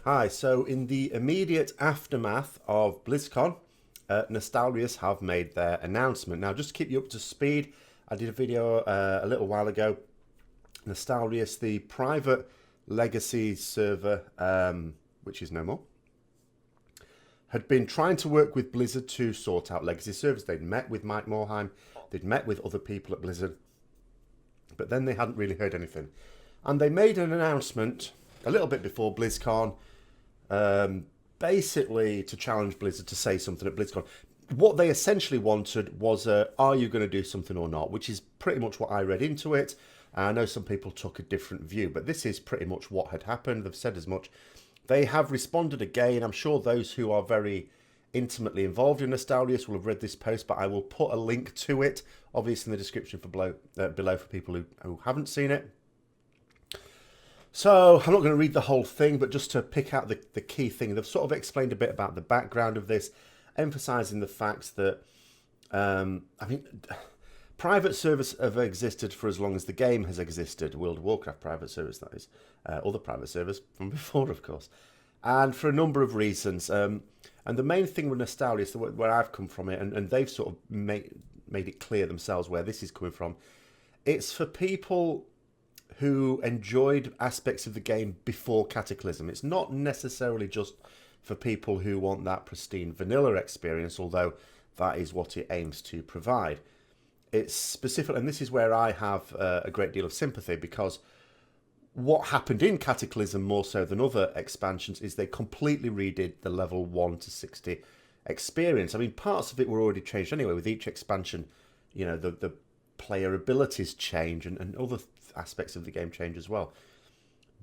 Hi, so in the immediate aftermath of BlizzCon, Nostalrius have made their announcement. Now, just to keep you up to speed, I did a video a little while ago. Nostalrius, the private legacy server, which is no more, had been trying to work with Blizzard to sort out legacy servers. They'd met with Mike Morhaime, they'd met with other people at Blizzard, but then they hadn't really heard anything. And they made an announcement a little bit before BlizzCon, basically to challenge Blizzard to say something at BlizzCon. What they essentially wanted was, are you going to do something or not? Which is pretty much what I read into it. I know some people took a different view, but this is pretty much what had happened. They've said as much. They have responded again. I'm sure those who are very intimately involved in Nostalrius will have read this post, but I will put a link to it, obviously in the description for below for people who haven't seen it. So I'm not going to read the whole thing, but just to pick out the key thing, they've sort of explained a bit about the background of this, emphasising the fact that, private servers have existed for as long as the game has existed. World of Warcraft private servers, that is. Other private servers from before, of course. And for a number of reasons. And the main thing with Nostalrius, where I've come from it, and they've sort of made it clear themselves where this is coming from, it's for people who enjoyed aspects of the game before Cataclysm. It's not necessarily just for people who want that pristine vanilla experience, although that is what it aims to provide. It's specific, and this is where I have a great deal of sympathy, because what happened in Cataclysm more so than other expansions is they completely redid the level 1 to 60 experience. I mean, parts of it were already changed anyway. With each expansion, you know, the player abilities change and other aspects of the game change as well.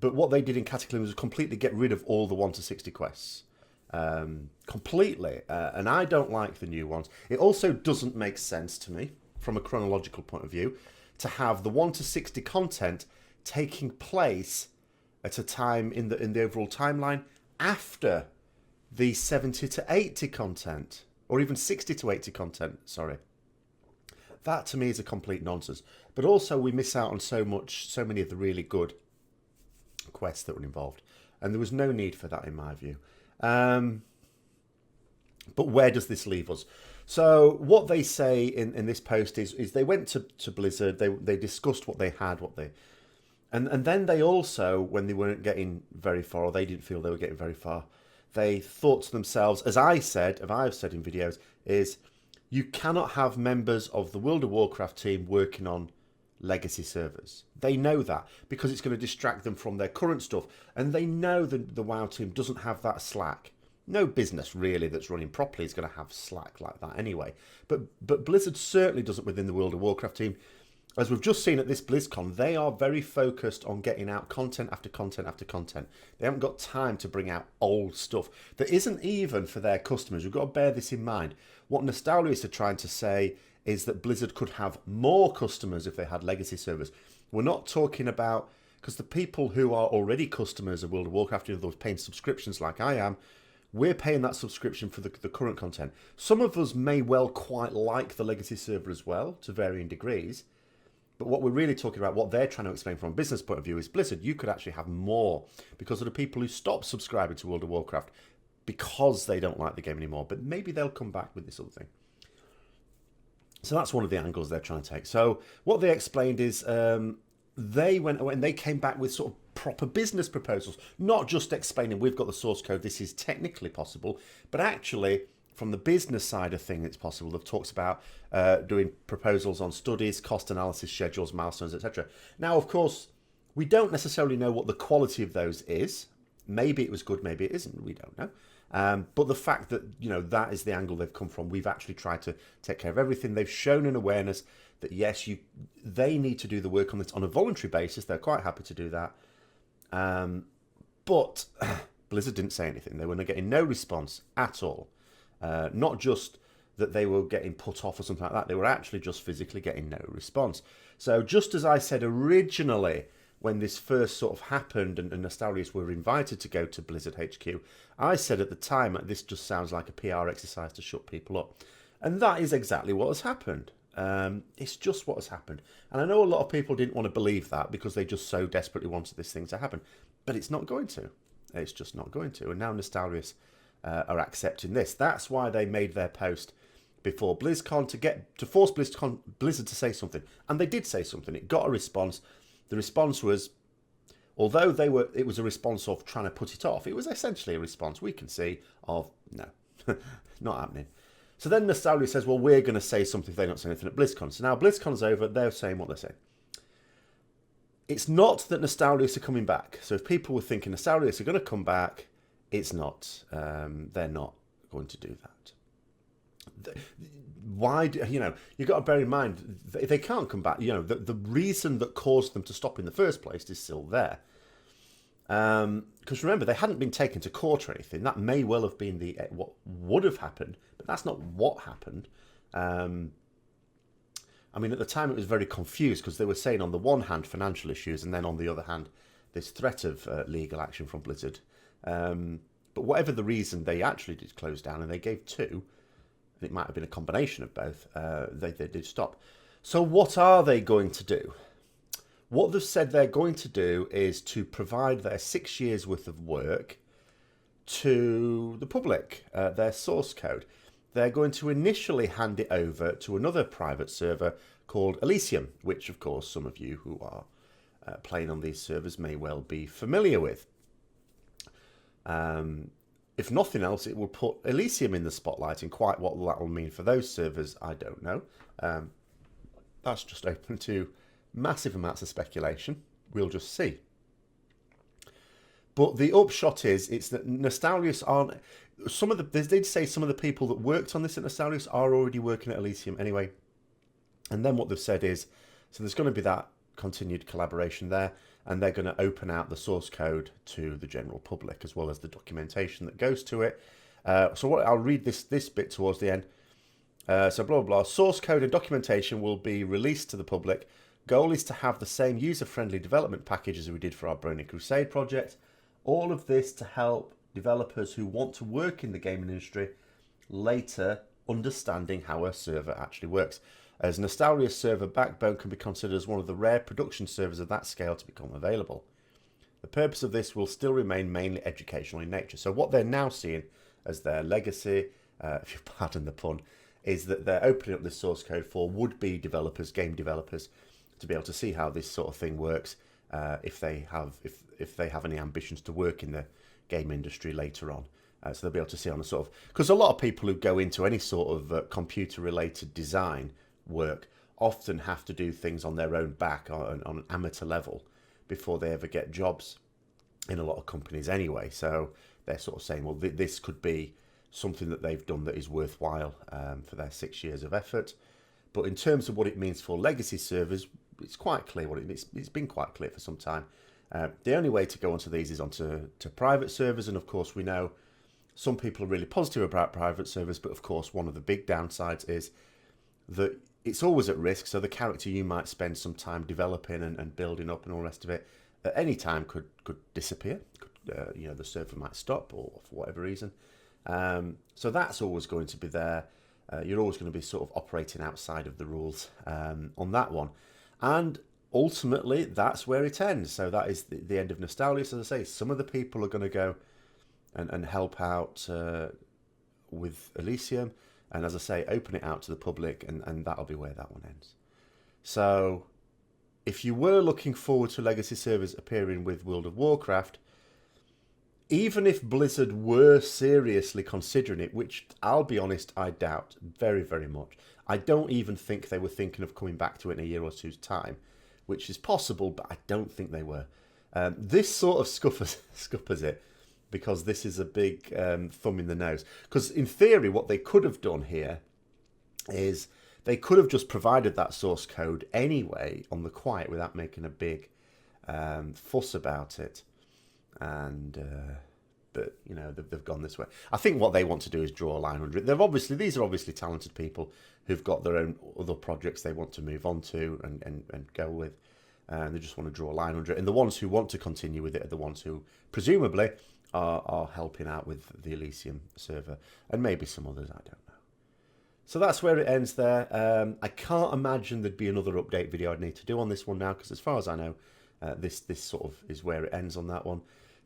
But what they did in Cataclysm was completely get rid of all the 1 to 60 quests. Completely. And I don't like the new ones. It also doesn't make sense to me, from a chronological point of view, to have the 1 to 60 content taking place at a time in the overall timeline after the 70 to 80 content, or even 60 to 80 content, sorry. That to me is a complete nonsense. But also we miss out on so many of the really good quests that were involved. And there was no need for that in my view. But where does this leave us? So what they say in this post is they went to Blizzard, they discussed what they had, and then they also, when they weren't getting very far, or they didn't feel they were getting very far, they thought to themselves, as I've said in videos, is you cannot have members of the World of Warcraft team working on legacy servers. They know that, because it's going to distract them from their current stuff, and they know that the WoW team doesn't have that slack. No business really that's running properly is going to have slack like that anyway. But Blizzard certainly doesn't within the World of Warcraft team. As we've just seen at this BlizzCon, they are very focused on getting out content after content after content. They haven't got time to bring out old stuff that isn't even for their customers. We've got to bear this in mind. What Nostalrius are trying to say is that Blizzard could have more customers if they had legacy servers. We're not talking about, because the people who are already customers of World of Warcraft, those paying subscriptions like I am, we're paying that subscription for the current content. Some of us may well quite like the legacy server as well, to varying degrees. But what we're really talking about, what they're trying to explain from a business point of view, is Blizzard, you could actually have more because of the people who stop subscribing to World of Warcraft because they don't like the game anymore. But maybe they'll come back with this other thing. So that's one of the angles they're trying to take. So what they explained is they went away and they came back with sort of proper business proposals, not just explaining we've got the source code, this is technically possible, but actually from the business side of things it's possible. They've talked about doing proposals on studies, cost analysis, schedules, milestones, etc. Now, of course, we don't necessarily know what the quality of those is. Maybe it was good, maybe it isn't, we don't know. But the fact that, you know, that is the angle they've come from. We've actually tried to take care of everything. They've shown an awareness that, yes, they need to do the work on this on a voluntary basis. They're quite happy to do that. But Blizzard didn't say anything. They were getting no response at all. Not just that they were getting put off or something like that. They were actually just physically getting no response. So just as I said originally, when this first sort of happened and Nostalrius were invited to go to Blizzard HQ, I said at the time, this just sounds like a PR exercise to shut people up. And that is exactly what has happened. It's just what has happened. And I know a lot of people didn't want to believe that because they just so desperately wanted this thing to happen. But it's not going to. It's just not going to. And now Nostalrius are accepting this. That's why they made their post before BlizzCon to force Blizzard to say something. And they did say something. It got a response. The response was, although it was a response of trying to put it off, it was essentially a response we can see of, no, not happening. So then Nostalrius says, well, we're going to say something if they don't say anything at BlizzCon. So now BlizzCon's over, they're saying what they're saying. It's not that Nostalrius are coming back. So if people were thinking Nostalrius are going to come back, it's not. They're not going to do that. Why? You've got to bear in mind, they can't come back. The reason that caused them to stop in the first place is still there. Because remember, they hadn't been taken to court or anything. That may well have been what would have happened, but that's not what happened. At the time it was very confused because they were saying on the one hand financial issues and then on the other hand this threat of legal action from Blizzard. But whatever the reason, they actually did close down, and they gave two. It might have been a combination of both. They did stop. So what are they going to do? What they've said they're going to do is to provide their 6 years worth of work to the public, their source code. They're going to initially hand it over to another private server called Elysium, which, of course, some of you who are playing on these servers may well be familiar with. If nothing else, it will put Elysium in the spotlight, and quite what that will mean for those servers, I don't know. That's just open to massive amounts of speculation. We'll just see. But the upshot is, it's that Nostalrius aren't... They did say some of the people that worked on this at Nostalrius are already working at Elysium anyway. And then what they've said is, so there's going to be that continued collaboration there, and they're going to open out the source code to the general public as well as the documentation that goes to it. I'll read this bit towards the end. So blah, blah, blah. Source code and documentation will be released to the public. Goal is to have the same user-friendly development package as we did for our Burning Crusade project. All of this to help developers who want to work in the gaming industry later understanding how a server actually works. As Nostalrius server backbone can be considered as one of the rare production servers of that scale to become available. The purpose of this will still remain mainly educational in nature. So what they're now seeing as their legacy, if you pardon the pun, is that they're opening up this source code for would-be developers, game developers, to be able to see how this sort of thing works if they have any ambitions to work in the game industry later on. So they'll be able to see on a sort of... Because a lot of people who go into any sort of computer-related design work often have to do things on their own back on an amateur level before they ever get jobs in a lot of companies anyway. So they're sort of saying, well, this could be something that they've done that is worthwhile for their 6 years of effort. But in terms of what it means for legacy servers, it's quite clear what it means. It's been quite clear for some time. The only way to go onto these is onto private servers, and of course we know some people are really positive about private servers, but of course one of the big downsides is that it's always at risk. So the character you might spend some time developing and building up and all the rest of it at any time could disappear. The server might stop or for whatever reason. So that's always going to be there. You're always going to be sort of operating outside of the rules on that one. And ultimately, that's where it ends. So that is the end of Nostalrius. As I say, some of the people are going to go and help out with Elysium. And as I say, open it out to the public, and that'll be where that one ends. So if you were looking forward to legacy servers appearing with World of Warcraft, even if Blizzard were seriously considering it, which I'll be honest, I doubt very, very much. I don't even think they were thinking of coming back to it in a year or two's time, which is possible, but I don't think they were. This sort of scuppers it, because this is a big thumb in the nose. Because in theory, what they could have done here is they could have just provided that source code anyway on the quiet without making a big fuss about it. But they've gone this way. I think what they want to do is draw a line under it. These are obviously talented people who've got their own other projects they want to move on to and go with. And they just want to draw a line under it. And the ones who want to continue with it are the ones who presumably are helping out with the Elysium server, and maybe some others, I don't know. So that's where it ends there. I can't imagine there'd be another update video I'd need to do on this one now, because as far as I know, this sort of is where it ends on that one.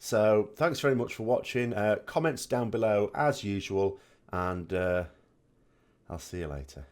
So thanks very much for watching. Comments down below as usual, and I'll see you later.